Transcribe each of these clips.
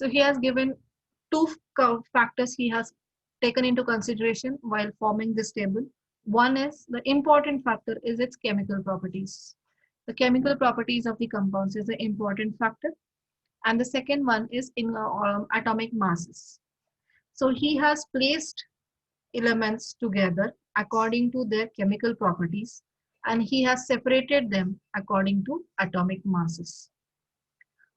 So he has given two factors he has taken into consideration while forming this table. One is the important factor is its chemical properties. The chemical properties of the compounds is the important factor. And the second one is in atomic masses. So he has placed elements together according to their chemical properties, and he has separated them according to atomic masses.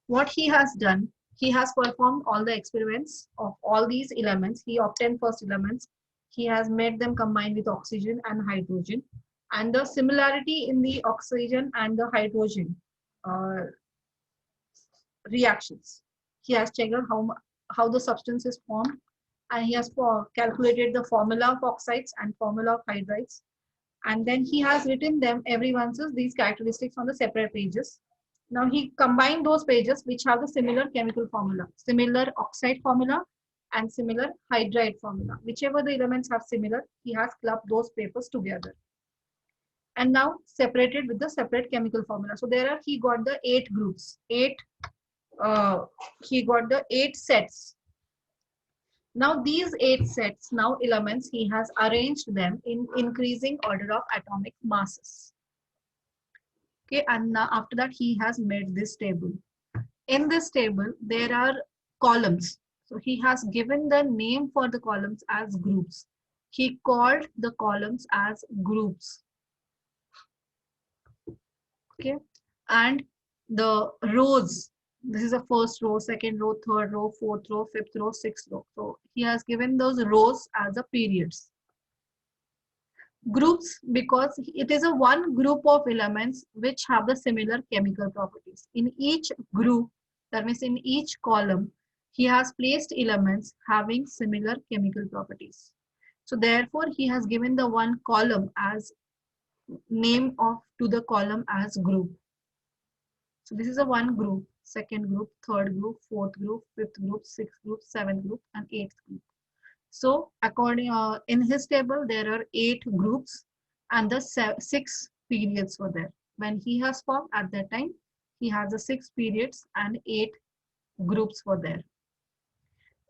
What he has done, he has performed all the experiments of all these elements. He obtained first elements. He has made them combine with oxygen and hydrogen. And the similarity in the oxygen and the hydrogen uh, reactions. He has checked out how the substance is formed, and he has calculated the formula of oxides and formula of hydrides. And then he has written them, everyone's these characteristics on the separate pages. Now he combined those pages which have the similar chemical formula, similar oxide formula and similar hydride formula. Whichever the elements have similar, he has clubbed those papers together and now separated with the separate chemical formula. So there are, he got the 8 groups, uh, he got the 8 sets. Now these 8 sets, now elements, he has arranged them in increasing order of atomic masses. Okay, and now after that he has made this table. In this table, there are columns. So he has given the name for the columns as groups. He called the columns as groups. Okay, and the rows, this is the first row, second row, third row, fourth row, fifth row, sixth row. So he has given those rows as the periods. Groups, because it is a one group of elements which have the similar chemical properties. In each group, that means in each column, he has placed elements having similar chemical properties. So therefore, he has given the one column as name of to the column as group. So this is a one group, second group, third group, fourth group, fifth group, sixth group, seventh group, and eighth group. So according in his table, there are 8 groups and the 6 periods were there. When he has formed at that time, he has the 6 periods and 8 groups were there.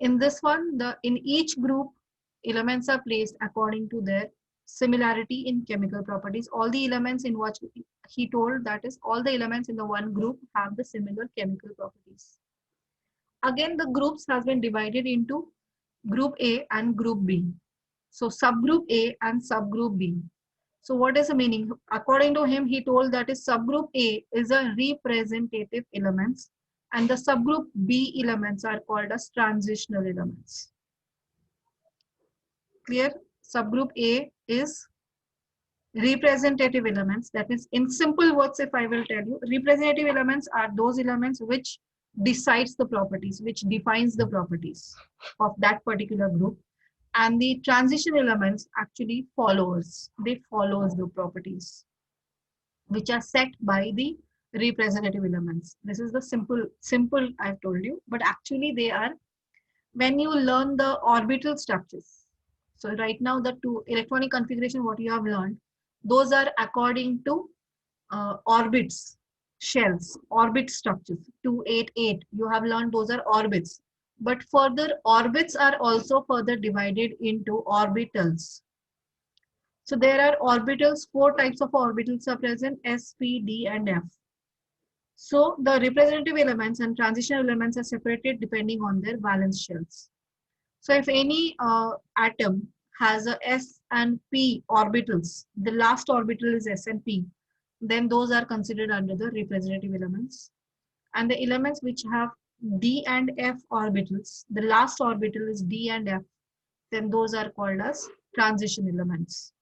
In this one, in each group, elements are placed according to their similarity in chemical properties. All the elements in what he told, that is, all the elements in the one group have the similar chemical properties. Again, the groups has been divided into group A and group B. So subgroup A and subgroup B. So what is the meaning? According to him, he told that is subgroup A is a representative elements and the subgroup B elements are called as transitional elements. Clear? Subgroup A is representative elements. That is, in simple words, if I will tell you, representative elements are those elements which decides the properties, which defines the properties of that particular group. And the transition elements actually follows, they follows the properties which are set by the representative elements. This is the simple I've told you, but actually they are, when you learn the orbital structures. So right now the two electronic configuration what you have learned, those are according to orbits, shells, orbit structures, 288. You have learned those are orbits. But further, orbits are also further divided into orbitals. So there are orbitals, 4 types of orbitals are present, S, P, D, and F. So the representative elements and transitional elements are separated depending on their valence shells. So if any atom has a S and P orbitals, the last orbital is S and P, then those are considered under the representative elements. And the elements which have D and F orbitals, the last orbital is D and F, then those are called as transition elements.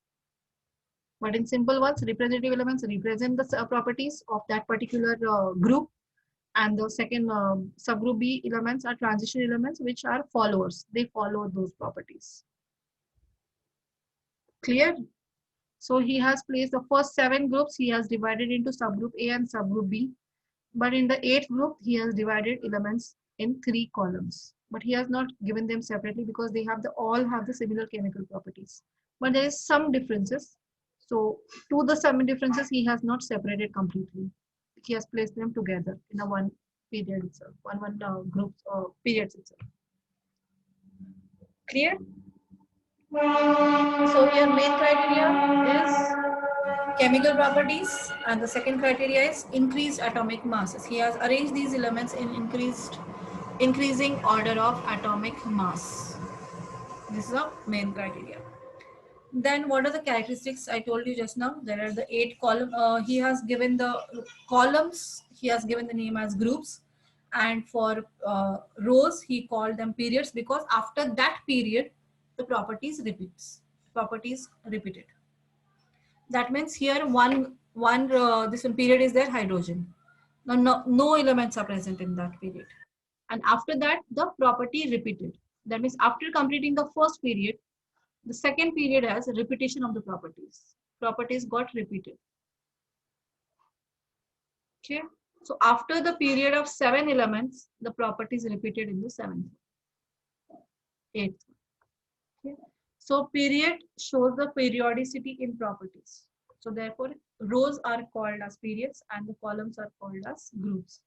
But in simple words, representative elements represent the properties of that particular group, and the second subgroup B elements are transition elements which are followers. They follow those properties. Clear? So he has placed the first 7 groups, he has divided into subgroup A and subgroup B. But in the 8th group, he has divided elements in 3 columns. But he has not given them separately because they have all have the similar chemical properties. But there is some differences. So to the some differences, he has not separated completely. He has placed them together in a one period itself, group periods itself. Clear? So here main criteria is chemical properties, and the second criteria is increased atomic masses. He has arranged these elements in increasing order of atomic mass. This is the main criteria. Then what are the characteristics I told you just now? There are the 8 column. He has given the columns. He has given the name as groups, and for rows he called them periods, because after that period the properties repeats. Properties repeated. That means here this one period is there, hydrogen. Now no elements are present in that period, and after that the property repeated. That means after completing the first period, the second period has repetition of the properties. Properties got repeated. Okay. So after the period of 7 elements, the properties repeated in the 7th, 8th. Okay. So period shows the periodicity in properties. So therefore, rows are called as periods and the columns are called as groups.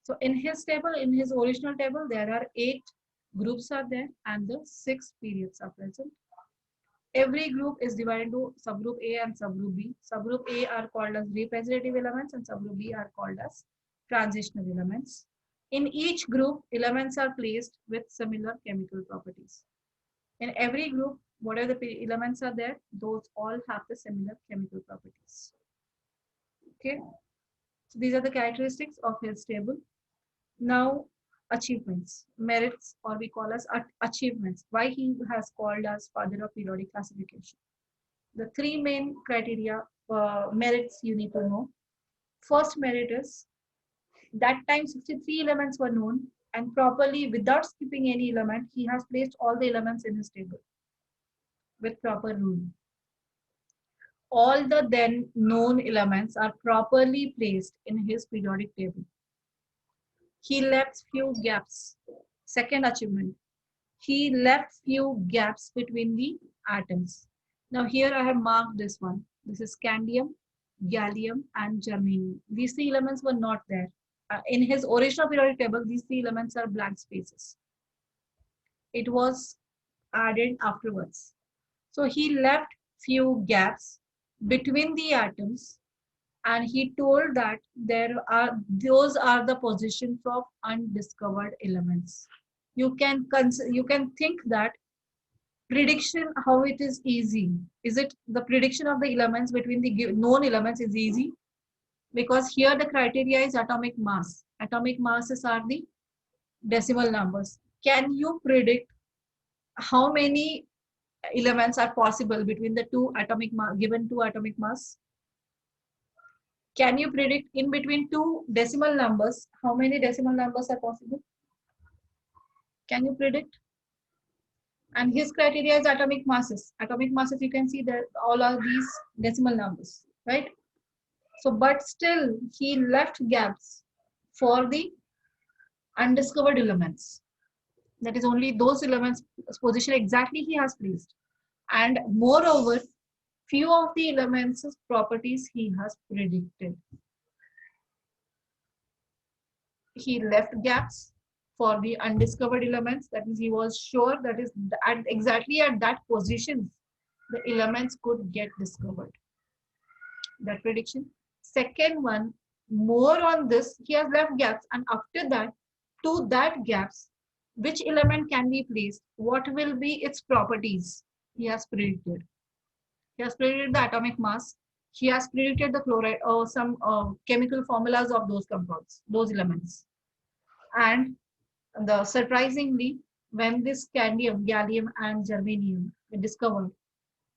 So in his table, in his original table, there are 8 groups are there and the 6 periods are present. Every group is divided into subgroup A and subgroup B. Subgroup A are called as representative elements and subgroup B are called as transitional elements. In each group, elements are placed with similar chemical properties. In every group, whatever the elements are there, those all have the similar chemical properties. Okay, so these are the characteristics of his table. Now, achievements, merits, or we call as achievements. Why he has called as father of periodic classification. The 3 main criteria merits you need to know. First merit is that time 63 elements were known, and properly without skipping any element, he has placed all the elements in his table with proper rule. All the then known elements are properly placed in his periodic table. He left few gaps. Second achievement, he left few gaps between the atoms. Now here I have marked this one. This is scandium, gallium, and germanium. These 3 elements were not there. In his original periodic table, these 3 elements are blank spaces. It was added afterwards. So he left few gaps between the atoms, and he told that those are the positions of undiscovered elements. You can think that prediction, how it is easy. Is it the prediction of the elements between the known elements is easy? Because here the criteria is atomic mass. Atomic masses are the decimal numbers. Can you predict how many elements are possible between the given 2 atomic mass? Can you predict in between 2 decimal numbers how many decimal numbers are possible? Can you predict? And his criteria is atomic masses. Atomic masses, you can see that all are these decimal numbers, right? So, but still he left gaps for the undiscovered elements. That is only those elements position exactly he has placed. And moreover, few of the elements' properties he has predicted. He left gaps for the undiscovered elements. That means he was sure that is exactly at that position the elements could get discovered. That prediction. Second one, more on this, he has left gaps, and after that, to that gaps, which element can be placed, what will be its properties, he has predicted. He has predicted the atomic mass. He has predicted the chloride or some chemical formulas of those compounds, those elements. And surprisingly, when this scandium, gallium, and germanium were discovered,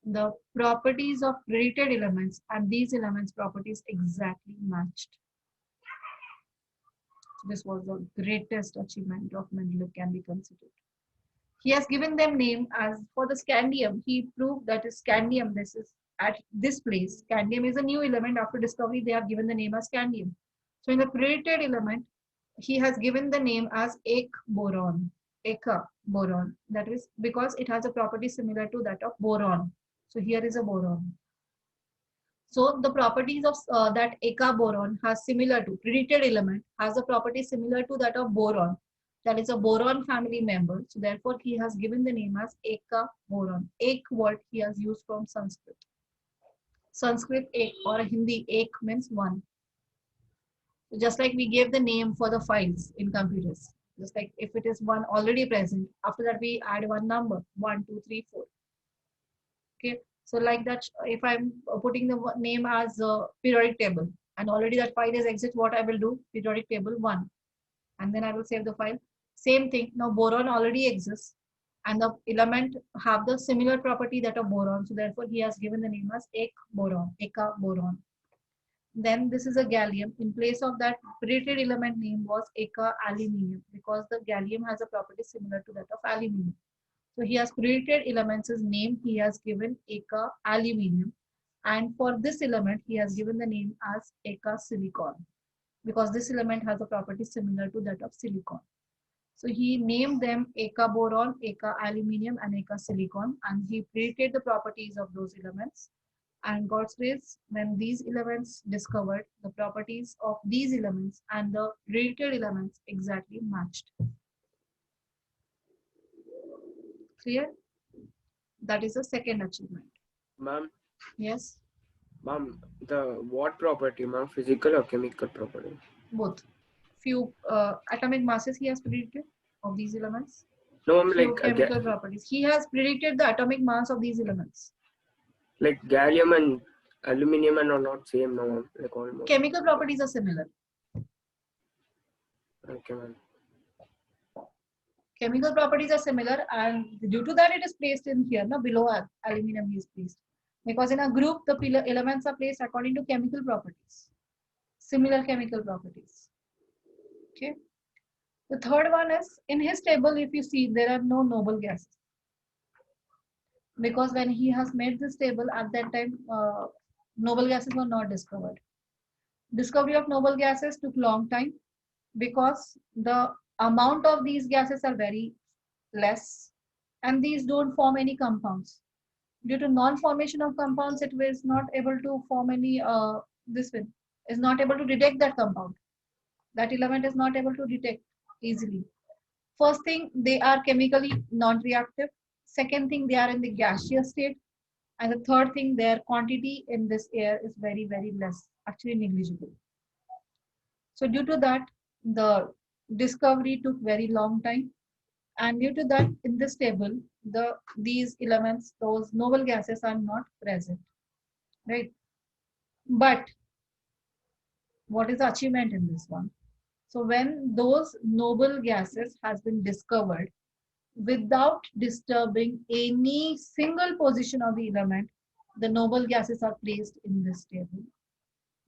the properties of predicted elements and these elements' properties exactly matched. This was the greatest achievement of Mendeleev can be considered. He has given them name as for the scandium. He proved that is scandium. This is at this place. Scandium is a new element. After discovery, they have given the name as scandium. So in the predicted element, he has given the name as Ek boron. Eka boron. That is because it has a property similar to that of boron. So here is a boron. So the properties of that Eka boron has similar to predicted element has a property similar to that of boron. That is a boron family member. So therefore he has given the name as Eka boron. Ek word he has used from Sanskrit. Sanskrit ek or Hindi ek means one. So just like we gave the name for the files in computers. Just like if it is one already present, after that we add one number, 1, 2, 3, 4. Okay. So like that, if I'm putting the name as a periodic table and already that file is exist, what I will do? Periodic table 1. And then I will save the file. Same thing. Now boron already exists and the element have the similar property that of boron. So therefore he has given the name as Ek boron, Eka boron. Then this is a gallium. In place of that predicted element name was Eka aluminium because the gallium has a property similar to that of aluminium. So he has predicted elements name he has given Eka aluminium, and for this element he has given the name as Eka silicon because this element has a property similar to that of silicon. So he named them Eka boron, Eka aluminium, and Eka silicon, and he predicted the properties of those elements. And God's grace, when these elements discovered, the properties of these elements and the predicted elements exactly matched. Clear? That is the second achievement. Ma'am, Yes, ma'am, the what property, ma'am? Physical or chemical property? both. Few atomic masses he has predicted of these elements. No, ma'am, Few chemical properties. He has predicted the atomic mass of these elements. like gallium and aluminum are not same, no, ma'am. Like almost. Chemical properties are similar. Okay, ma'am. Chemical properties are similar, and due to that, it is placed in here. No, below aluminum is placed because in a group the elements are placed according to chemical properties, similar chemical properties. Okay. The third one is in his table. If you see, there are no noble gases because when he has made this table at that time, noble gases were not discovered. Discovery of noble gases took long time because the amount of these gases are very less and these don't form any compounds. Due to non-formation of compounds, it is not able to form any, this one is not able to detect that compound. That element is not able to detect easily. First thing, they are chemically non-reactive. Second thing, they are in the gaseous state. And the third thing, their quantity in this air is very, very less, actually negligible. So due to that, the discovery took very long time. And due to that, in this table, these elements, those noble gases are not present, right? But what is the achievement in this one? So when those noble gases has been discovered without disturbing any single position of the element, the noble gases are placed in this table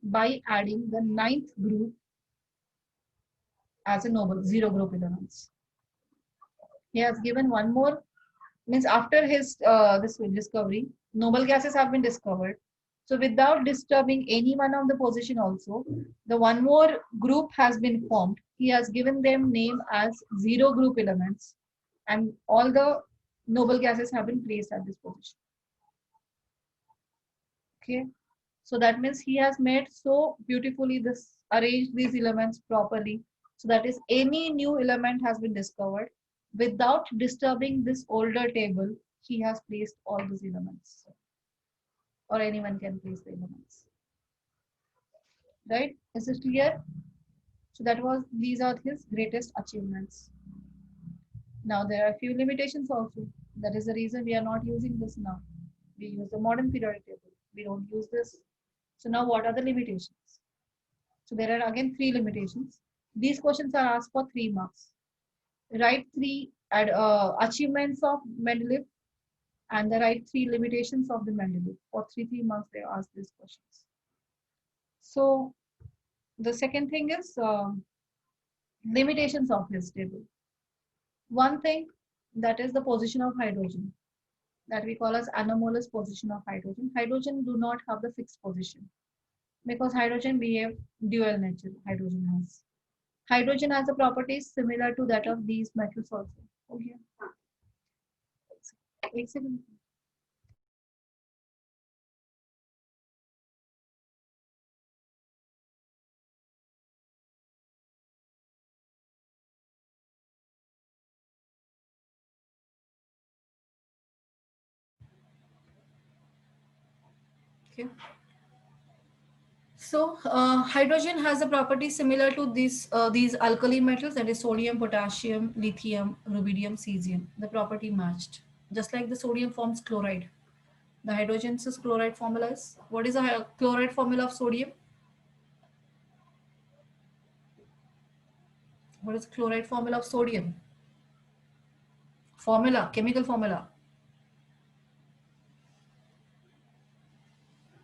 by adding the ninth group as a noble zero group elements. He has given one more, means after his this discovery, noble gases have been discovered. So without disturbing any one of the position also, the one more group has been formed. He has given them name as zero group elements, and all the noble gases have been placed at this position. Okay, so that means he has made so beautifully this arranged these elements properly. So that is any new element has been discovered without disturbing this older table. He has placed all these elements, or anyone can place the elements. Right? Is it clear? So that was these are his greatest achievements. Now there are a few limitations also. That is the reason we are not using this now. We use the modern periodic table. We don't use this. So now what are the limitations? So there are again three limitations. These questions are asked for 3 marks. Write 3 achievements of Mendeleev and the write 3 limitations of the Mendeleev. For 3 marks they ask these questions. So the second thing is limitations of his table. One thing, that is the position of hydrogen, that we call as anomalous position of hydrogen. Hydrogen do not have the fixed position because hydrogen behave dual nature. Hydrogen has the properties similar to that of these metals also. Okay. एक second. Okay. So hydrogen has a property similar to these alkali metals, that is sodium, potassium, lithium, rubidium, cesium. The property matched. Just like the sodium forms chloride, the hydrogen's chloride formula is, what is the chloride formula of sodium? What is the chloride formula of sodium? Formula, chemical formula.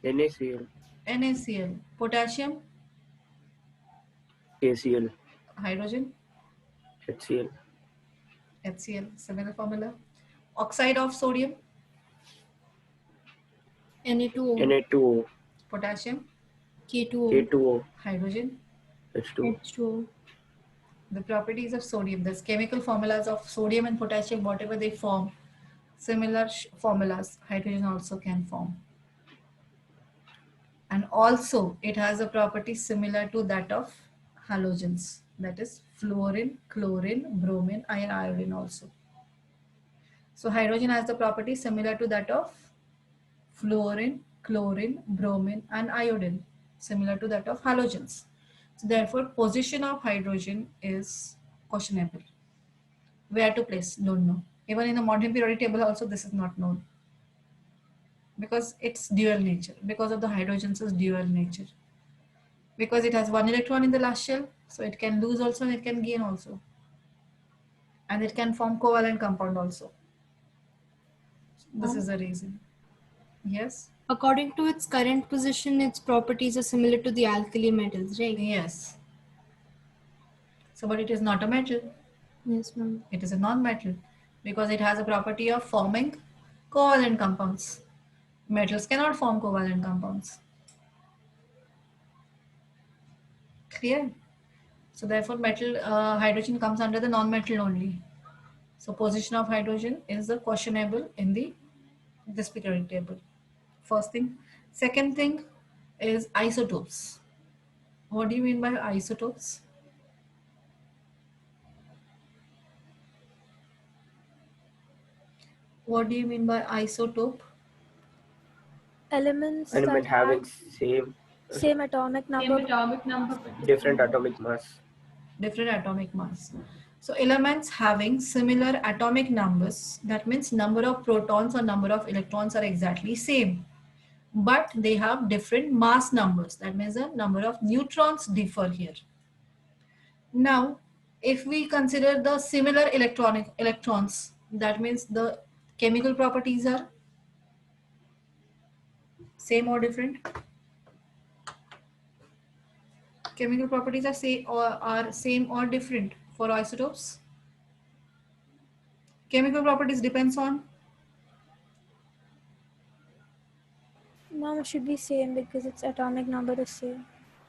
NaCl, NaCl. Potassium, KCl, hydrogen, HCl, HCl. Similar formula. Oxide of sodium, Na2O, Na2O, potassium, K2O, K2O, hydrogen. H2O. H2O. The properties of sodium, the chemical formulas of sodium and potassium, whatever they form, similar formulas, hydrogen also can form. And also it has a property similar to that of halogens, that is fluorine, chlorine, bromine, and iodine also. So hydrogen has the property similar to that of fluorine, chlorine, bromine, and iodine, similar to that of halogens. So therefore, position of hydrogen is questionable. Where to place? Don't know. Even in the modern periodic table also this is not known. Because it's dual nature. Because of the hydrogen's dual nature. Because it has one electron in the last shell, so it can lose also and it can gain also. And it can form covalent compound also. This is the reason. Yes? According to its current position, its properties are similar to the alkali metals, right? Yes. So, but it is not a metal. Yes, ma'am. It is a non-metal because it has a property of forming covalent compounds. Metals cannot form covalent compounds. Clear? So therefore metal hydrogen comes under the non-metal only. So position of hydrogen is the questionable in the this periodic table. First thing. Second thing is isotopes. What do you mean by isotopes? What do you mean by isotope? Elements Element that having have same atomic number. different atomic mass. Different atomic mass. So elements having similar atomic numbers, that means number of protons or number of electrons are exactly same, but they have different mass numbers. That means the number of neutrons differ here. Now, if we consider the similar electrons, that means the chemical properties are same or different. Chemical properties are same or different for isotopes. Chemical properties depends on. Mom, it should be same because its atomic number is same.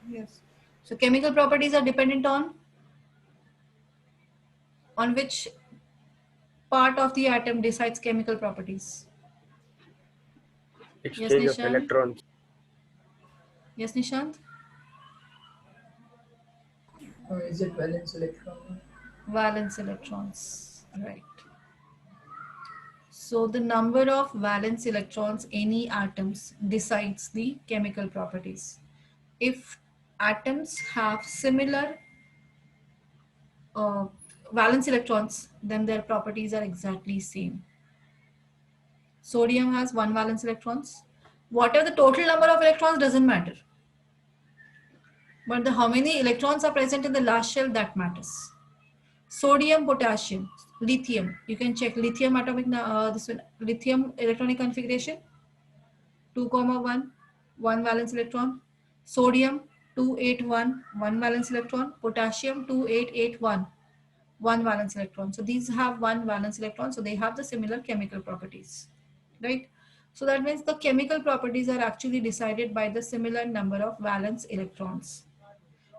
Yes. So chemical properties are dependent on which part of the atom decides chemical properties. Yes, Exchange of Nishant. electrons. Yes, Nishant. Is it valence electron? Valence electrons, right. So the number of valence electrons any atoms decides the chemical properties. If atoms have similar valence electrons, then their properties are exactly same. Sodium has one valence electrons. Whatever the total number of electrons doesn't matter. But how many electrons are present in the last shell, that matters. Sodium, potassium, lithium. You can check lithium atomic this one, lithium electronic configuration 2, 1 valence electron. Sodium 281, 1 valence electron. Potassium 2881, 1 valence electron. So these have 1 valence electron, so they have the similar chemical properties, right? So that means the chemical properties are actually decided by the similar number of valence electrons.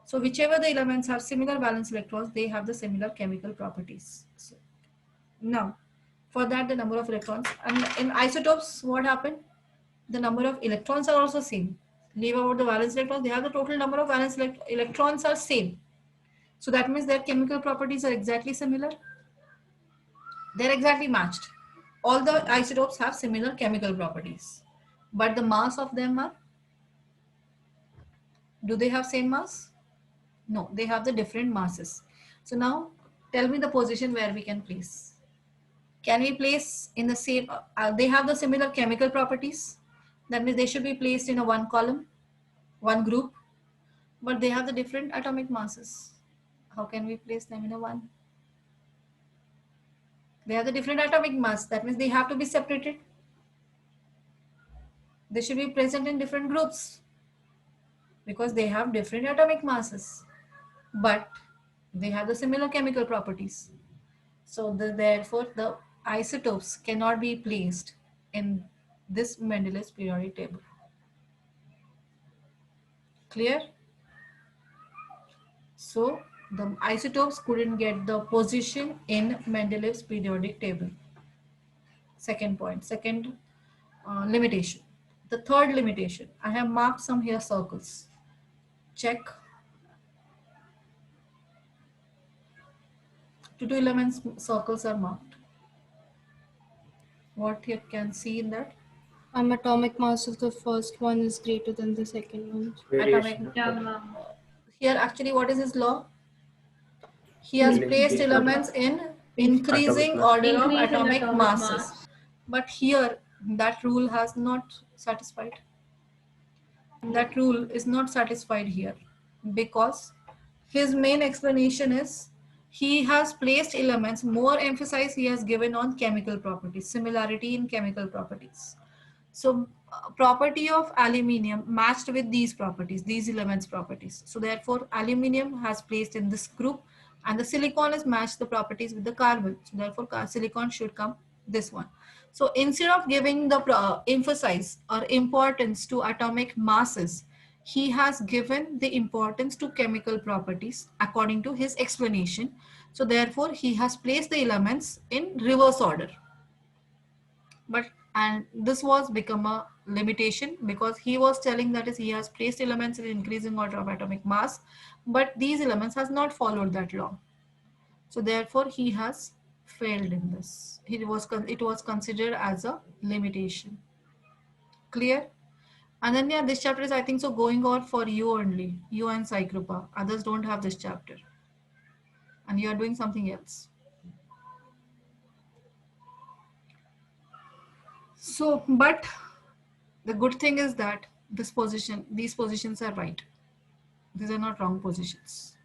So whichever the elements have similar valence electrons, they have the similar chemical properties. So now, for that the number of electrons, and in isotopes, what happened? The number of electrons are also same. Leave out the valence electrons, they have the total number of valence electrons are same. So that means their chemical properties are exactly similar. They're exactly matched. All the isotopes have similar chemical properties. but the mass of them are, do they have same mass? No, they have the different masses. So now tell me the position where we can place. Can we place in the same, they have the similar chemical properties. That means they should be placed in a one column, one group, but they have the different atomic masses. How can we place them in a one? They have the different atomic mass. That means they have to be separated. They should be present in different groups because they have different atomic masses, but they have the similar chemical properties. So therefore, the isotopes cannot be placed in this Mendeleev's periodic table. Clear? So the isotopes couldn't get the position in Mendeleev's periodic table. Second point, second limitation. The third limitation, I have marked some here circles. Check. Two elements circles are marked. What you can see in that? Atomic mass of the first one is greater than the second one. Variation. Here actually what is his law? He has Increasing placed atomic- elements in increasing Atomic mass. order of atomic masses. But here that rule has not satisfied. That rule is not satisfied here because his main explanation is he has placed elements, more emphasis he has given on chemical properties, similarity in chemical properties. So property of aluminium matched with these properties, these elements properties. So therefore aluminium has placed in this group and the silicon has matched the properties with the carbon. So therefore silicon should come this one. So instead of giving the emphasis or importance to atomic masses, he has given the importance to chemical properties according to his explanation. So therefore he has placed the elements in reverse order. But and this was become a limitation because he was telling that is he has placed elements in increasing order of atomic mass, but these elements has not followed that law. So therefore he has failed in this. It was considered as a limitation. Clear? And then yeah, this chapter is I think so going on for you only, you and Psychrupa. Others don't have this chapter. And you are doing something else. So, but the good thing is that these positions are right. These are not wrong positions.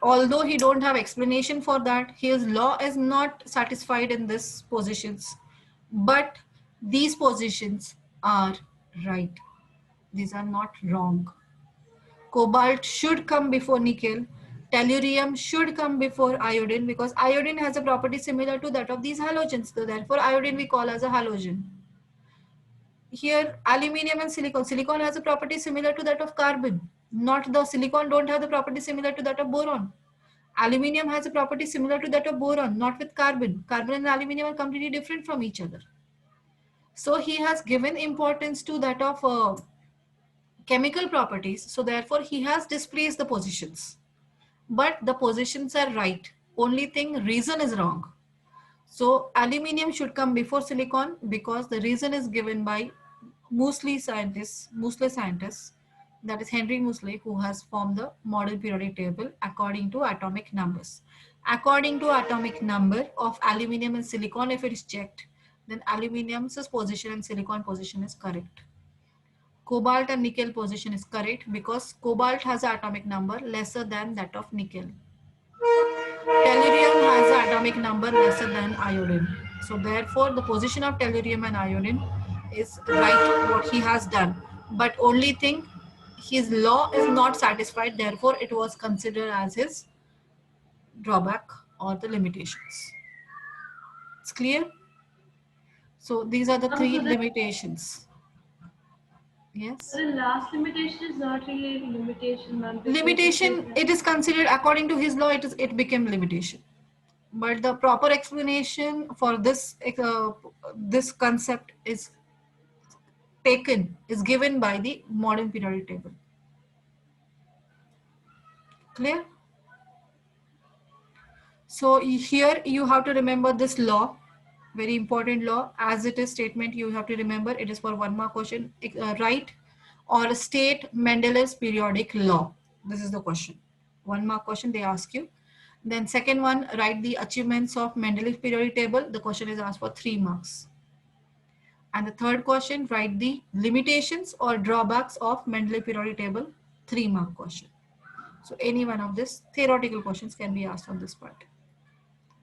Although he don't have explanation for that, his law is not satisfied in these positions, but these positions are right. These are not wrong. Cobalt should come before nickel. Tellurium should come before iodine because iodine has a property similar to that of these halogens. So therefore iodine we call as a halogen. Here aluminium and silicon has a property similar to that of carbon. Not the silicon don't have the property similar to that of boron. Aluminium has a property similar to that of boron, not with carbon. Carbon and aluminium are completely different from each other. So he has given importance to that of chemical properties. So therefore he has displaced the positions, but the positions are right. Only thing reason is wrong. So aluminium should come before silicon because the reason is given by Moseley scientist, that is Henry Moseley, who has formed the model periodic table according to atomic numbers. According to atomic number of aluminium and silicon, if it is checked, then aluminium's position and silicon position is correct. Cobalt and nickel position is correct because cobalt has an atomic number lesser than that of nickel. Tellurium has an atomic number lesser than iodine. So therefore the position of tellurium and iodine is right what he has done. But only thing, his law is not satisfied. Therefore it was considered as his drawback or the limitations. It's clear? So these are the three limitations. Yes. The last limitation is not really a limitation, ma'am. Limitation, it is considered according to his law, it became limitation. But the proper explanation for this concept is given by the modern periodic table. Clear? So here you have to remember this law. Very important law. As it is statement, you have to remember it is for 1 mark question. Write or state Mendeleev's periodic law. This is the question. 1 mark question they ask you. Then second one, write the achievements of Mendeleev periodic table. The question is asked for 3 marks. And the third question, write the limitations or drawbacks of Mendeleev periodic table, 3 mark question. So any one of this theoretical questions can be asked on this part.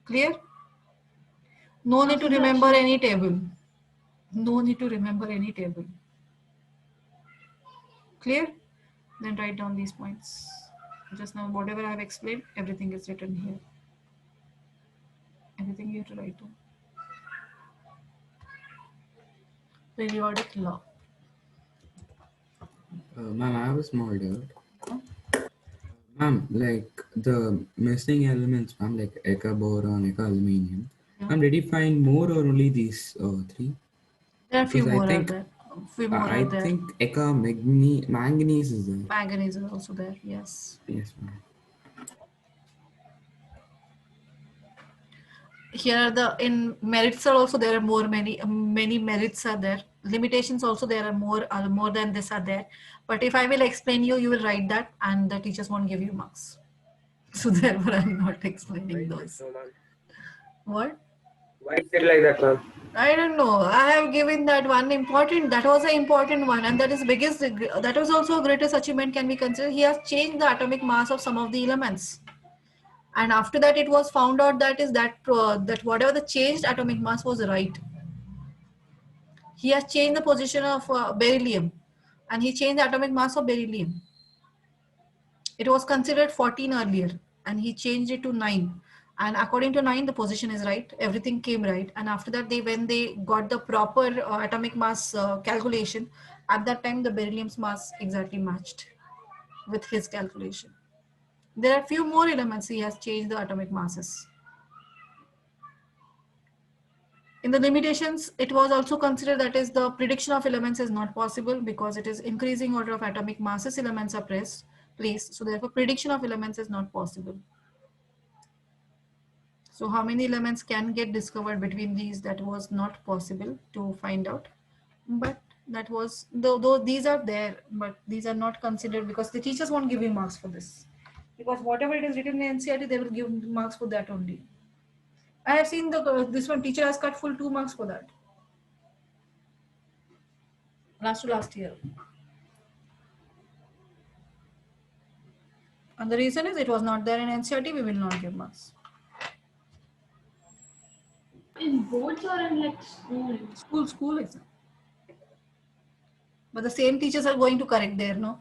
Clear? No need to remember any table. No need to remember any table. Clear? Then write down these points. Just now, whatever I have explained, everything is written here. Everything you have to write down. Periodic law. Ma'am, I have a small doubt. Ma'am, like the missing elements, ma'am, like Eka boron, Eka aluminium. Yeah. Ma'am, did you find more or only these 3? There are a few Because more I think are there. Few more I are there. think Eka manganese is there. Manganese is also there. Yes. Yes, ma'am. Here the in merits are also there are many merits are there. Limitations also there are more than this are there. But if I will explain you, you will write that and the teachers won't give you marks. So therefore I'm not explaining those. No, ma'am. What? Why is it like that, ma'am? I don't know. I have given that one important, that was an important one, and that is biggest, that was also a greatest achievement can be considered. He has changed the atomic mass of some of the elements. And after that, it was found out that is that whatever the changed atomic mass was right. He has changed the position of beryllium, and he changed the atomic mass of beryllium. It was considered 14 earlier, and he changed it to 9. And according to 9, the position is right. Everything came right. And after that, when they got the proper atomic mass calculation, at that time, the beryllium's mass exactly matched with his calculation. There are few more elements he has changed the atomic masses. In the limitations, it was also considered that is the prediction of elements is not possible because it is increasing order of atomic masses elements are placed. So therefore prediction of elements is not possible. So how many elements can get discovered between these, that was not possible to find out. But that was, though these are there, but these are not considered because the teachers won't give you marks for this. Because whatever it is written in NCERT, they will give marks for that only. I have seen this one teacher has cut full 2 marks for that. Last year. And the reason is it was not there in NCERT, we will not give marks. In boards or in like school? School exam. But the same teachers are going to correct there, no?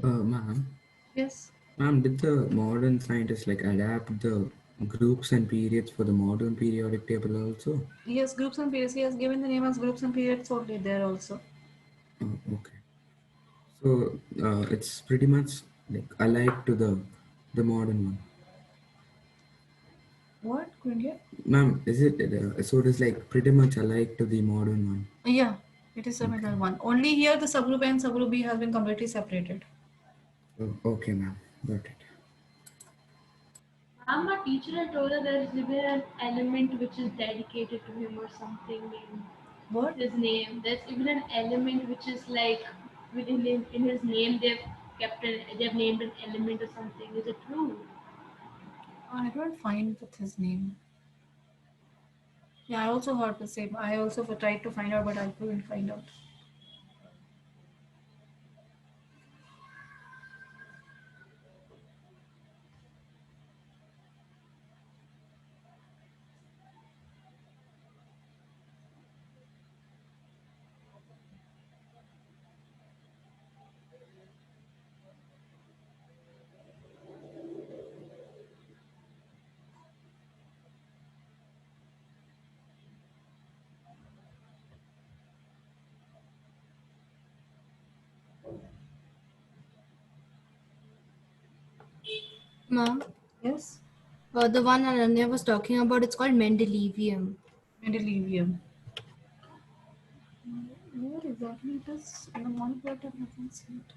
Ma'am, Yes. ma'am, did the modern scientists like adapt the groups and periods for the modern periodic table also? Yes, groups and periods. He has given the name as groups and periods only there also. Okay. So it's pretty much like alike to the modern one. What? Couldn't get? Ma'am, is it so? It is like pretty much alike to the modern one. Yeah, it is similar one. Only here the subgroup A and subgroup B has been completely separated. Oh, okay, ma'am. Got it. My teacher had told her there's even an element which is dedicated to him or something in What? his name. There's even an element which is like in his name they've named an element or something. Is it true? I don't find with his name. Yeah, I also heard the same. I also tried to find out, but I couldn't find out. Ma'am, Yes, the one Ananya was talking about, it's called Mendelevium. Mendelevium. Where exactly it is in the monoplot? I haven't seen it.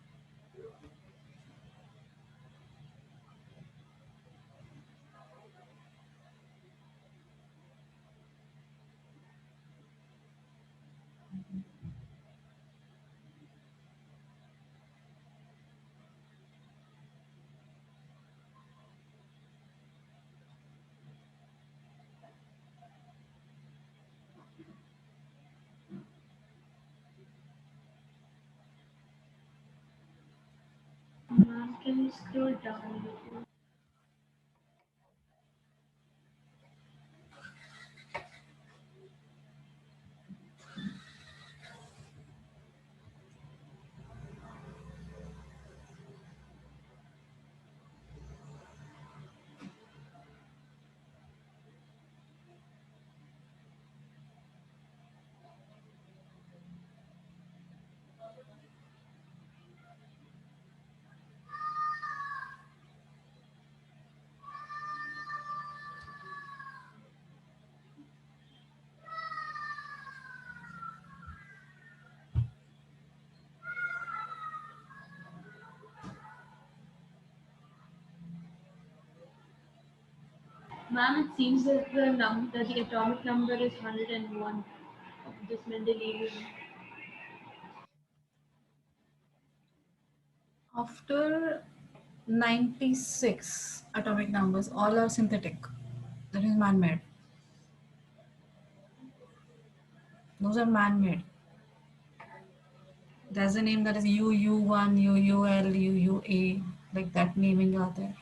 Ma'am, can you scroll down a little? Ma'am, it seems that the atomic number is 101 of this Mendelevium. After 96 atomic numbers, all are synthetic. That is man-made. Those are man-made. There's a name that is UU1, UUL, UUA, like that naming are there.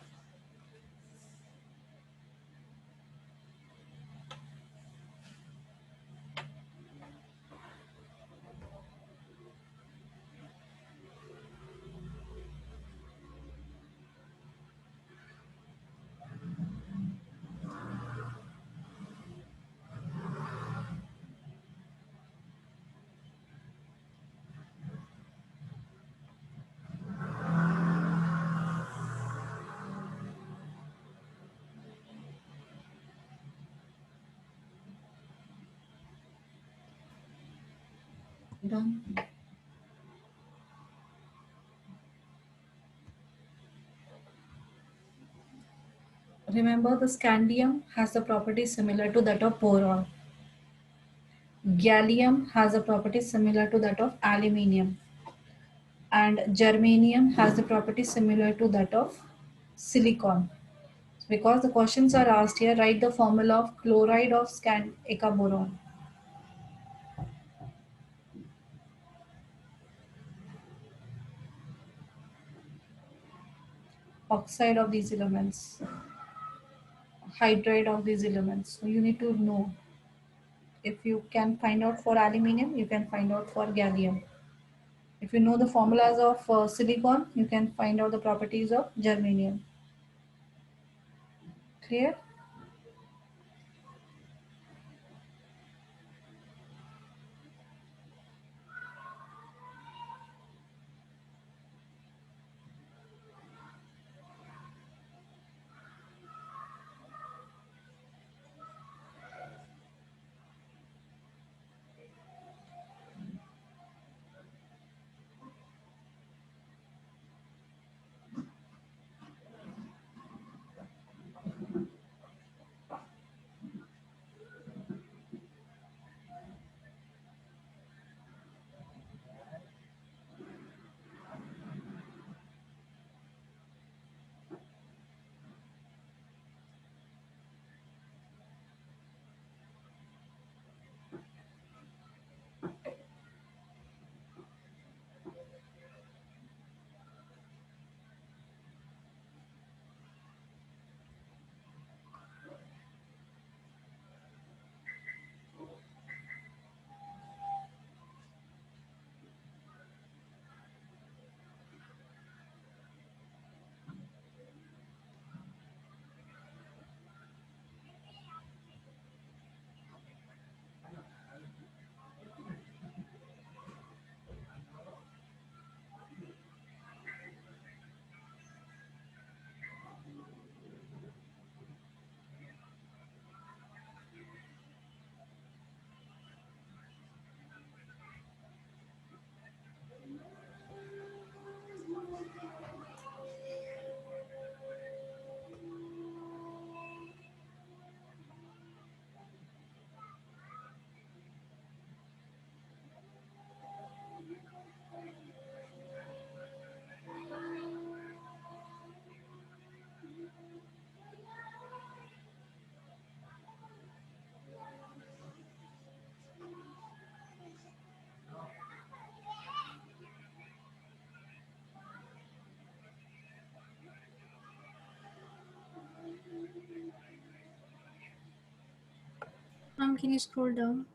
Done. Remember, the scandium has the property similar to that of boron. Gallium has a property similar to that of aluminium. And germanium has the property similar to that of silicon. Because the questions are asked here, write the formula of chloride of eka-boron. Oxide of these elements, hydride of these elements. So you need to know. If you can find out for aluminium, you can find out for gallium. If you know the formulas of silicon, you can find out the properties of germanium. Clear? Can you scroll down?